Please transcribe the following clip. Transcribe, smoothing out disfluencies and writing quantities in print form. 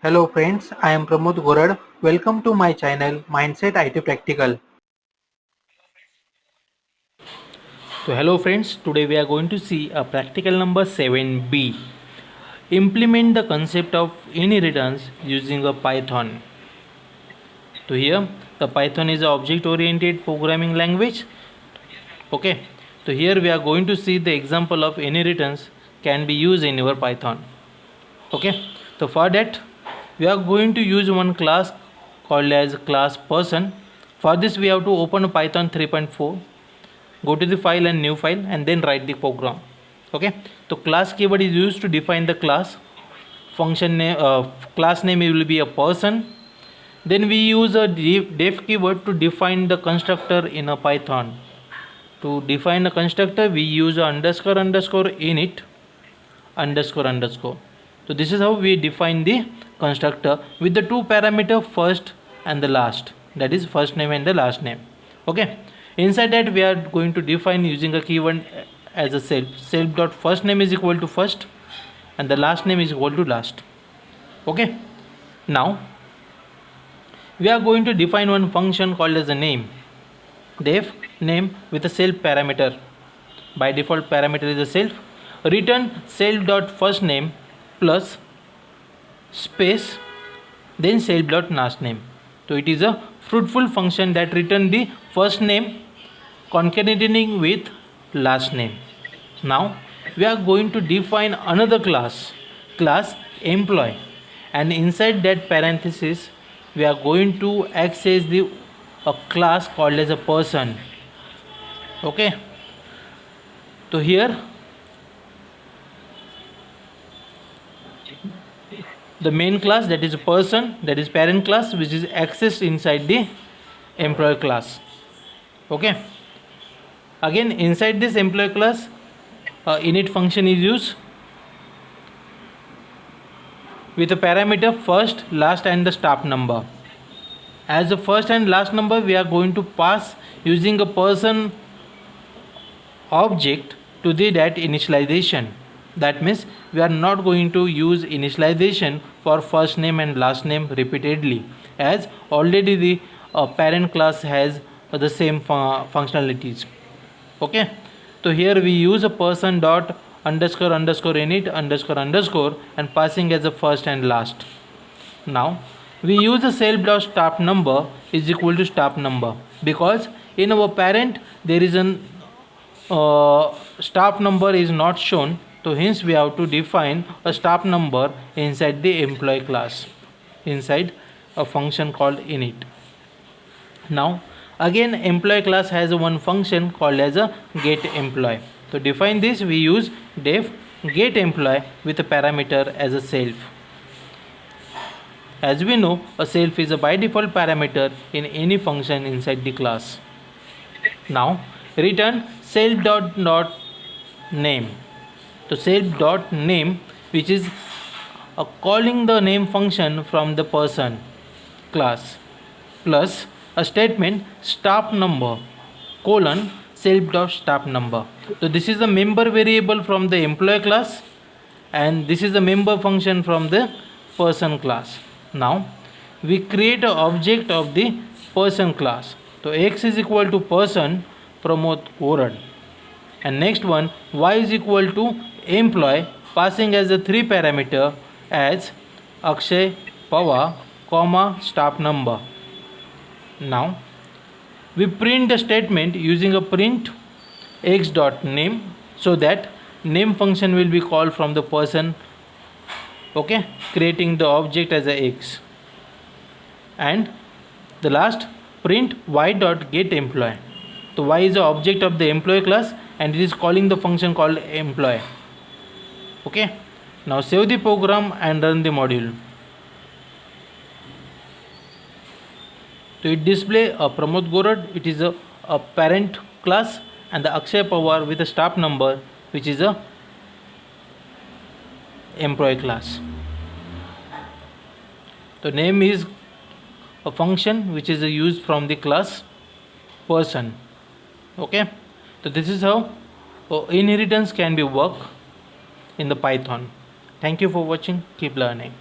Hello friends, I am Pramod Gorad. Welcome to my channel Mindset IT Practical. So hello friends, today we are going to see a practical number 7b. Implement the concept of inheritance using a Python. So here the Python is an object oriented programming language. Okay, so here we are going to see the example of inheritance can be used in your Python. Okay, so for that we are going to use one class called as class person. For this we have to open Python 3.4, go to the file and new file and then write the program. Okay, so class keyword is used to define the class. Function name, class name will be a person. Then we use a def keyword to define the constructor in a Python. To define a constructor we use a underscore underscore init underscore underscore. So this is how we define the constructor with the two parameter first and the last, that is first name and the last name. Okay, inside that we are going to define using a keyword as a self dot first name is equal to first and the last name is equal to last. Okay, now we are going to define one function called as a name. Def name with a self parameter. By default parameter is a self. Return self dot first name plus space then self dot last name. So it is a fruitful function that return the first name concatenating with last name. Now we are going to define another class employee, and inside that parenthesis we are going to access the a class called as a person. Okay, so here the main class, that is a person, that is parent class, which is accessed inside the employee class. Okay, again inside this employee class init function is used with the parameter first, last and the staff number. As the first and last number we are going to pass using a person object to the that initialization. That means we are not going to use initialization for first name and last name repeatedly, as already the parent class has the same functionalities. Okay, so here we use a person dot underscore underscore init underscore underscore and passing as a first and last. Now we use the self dot staff number is equal to staff number, because in our parent there is an staff number is not shown, so hence we have to define a staff number inside the employee class inside a function called init. Now again employee class has one function called as a get employee. To define this we use def get employee with a parameter as a self. As we know, a self is a by default parameter in any function inside the class. Now return self dot name. So self dot name, which is calling the name function from the person class, plus a statement staff number colon self dot staff number. So this is the member variable from the employee class and this is the member function from the person class. Now we create an object of the person class. So x is equal to person Pramod Gorad, and next one y is equal to employee, passing as a three parameter as Akshay Pawar comma staff number. Now we print the statement using a print x dot name, so that name function will be called from the person. Okay, creating the object as a x, and the last print y dot get employee. So y is the object of the employee class and it is calling the function called employee. Okay, now save the program and run the module. So it display a Pramod Gorad, it is a parent class, and the Akshay Pawar with a staff number, which is a employee class. The name is a function which is used from the class person. Okay, so this is how inheritance can be worked in the Python. Thank you for watching. Keep learning.